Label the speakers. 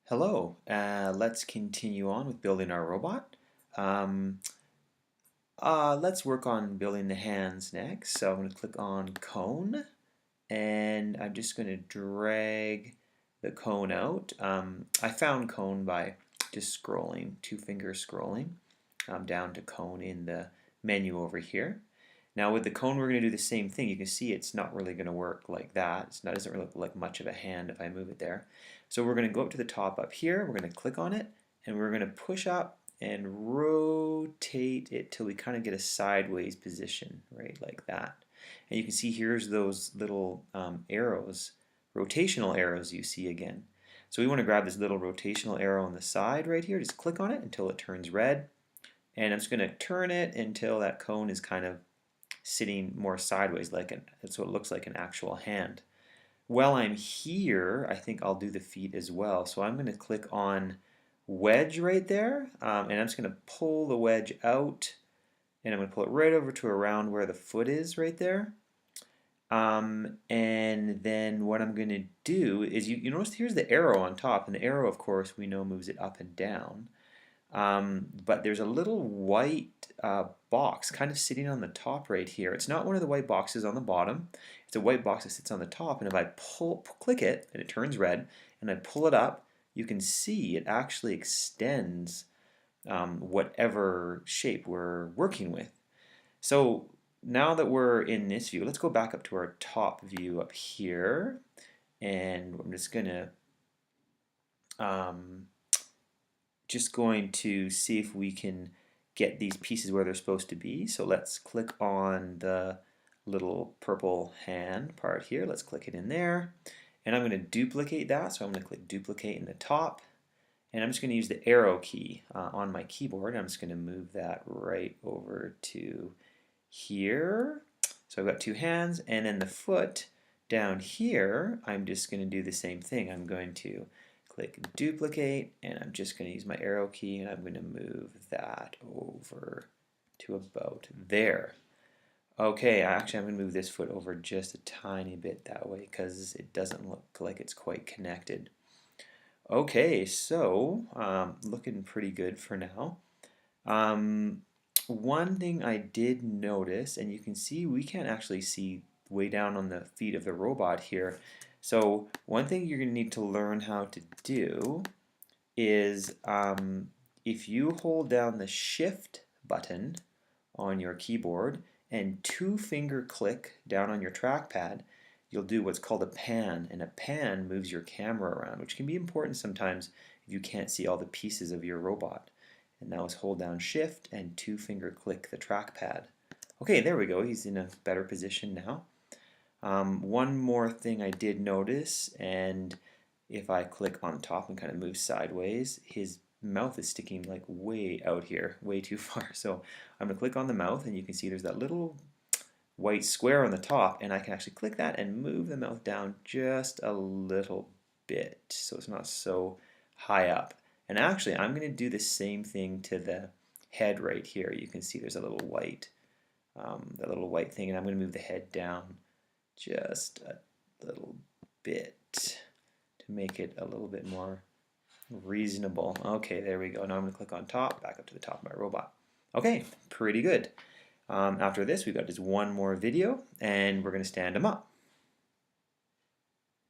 Speaker 1: Hello, let's continue on with building our robot. Um, let's work on building the hands next. So I'm going to click on cone and I'm just going to drag the cone out. I found cone by just scrolling, two-finger scrolling down to cone in the menu over here. Now with the cone we're going to do the same thing. You can see it's not really going to work like that. It doesn't really look like much of a hand if I move it there. So we're going to go up to the top up here. We're going to click on it and we're going to push up and rotate it till we kind of get a sideways position, right, like that. And you can see here's those little arrows, rotational arrows you see again. So we want to grab this little rotational arrow on the side right here, just click on it until it turns red. And I'm just going to turn it until that cone is kind of sitting more sideways, so it looks like an actual hand. While I'm here, I think I'll do the feet as well. So I'm going to click on wedge right there, and I'm just going to pull the wedge out, and I'm going to pull it right over to around where the foot is right there. And then what I'm going to do is, you notice here's the arrow on top, and the arrow, of course, we know moves it up and down. But there's a little white box kind of sitting on the top right here. It's not one of the white boxes on the bottom. It's a white box that sits on the top, and if I click it, and it turns red, and I pull it up, you can see it actually extends whatever shape we're working with. So now that we're in this view, let's go back up to our top view up here, and I'm just going to see if we can get these pieces where they're supposed to be. So let's click on the little purple hand part here. Let's click it in there. And I'm going to duplicate that. So I'm going to click duplicate in the top. And I'm just going to use the arrow key on my keyboard. I'm just going to move that right over to here. So I've got two hands. And then the foot down here, I'm just going to do the same thing. I'm going to click duplicate, and I'm just going to use my arrow key, and I'm going to move that over to about there. Okay, I'm going to move this foot over just a tiny bit that way because it doesn't look like it's quite connected. Okay, so looking pretty good for now. One thing I did notice, and you can see we can't actually see way down on the feet of the robot here. So one thing you're going to need to learn how to do is if you hold down the shift button on your keyboard and two-finger click down on your trackpad, you'll do what's called a pan, and a pan moves your camera around, which can be important sometimes if you can't see all the pieces of your robot. And now let's hold down shift and two-finger click the trackpad. Okay, there we go. He's in a better position now. One more thing I did notice, and if I click on top and kind of move sideways, his mouth is sticking like way out here, way too far. So I'm going to click on the mouth, and you can see there's that little white square on the top, and I can actually click that and move the mouth down just a little bit so it's not so high up. And actually, I'm going to do the same thing to the head right here. You can see there's a little white, that little white thing, and I'm going to move the head down just a little bit to make it a little bit more reasonable. Okay, there we go. Now I'm going to click on top, back up to the top of my robot. Okay, pretty good. After this, we've got just one more video, and we're going to stand them up.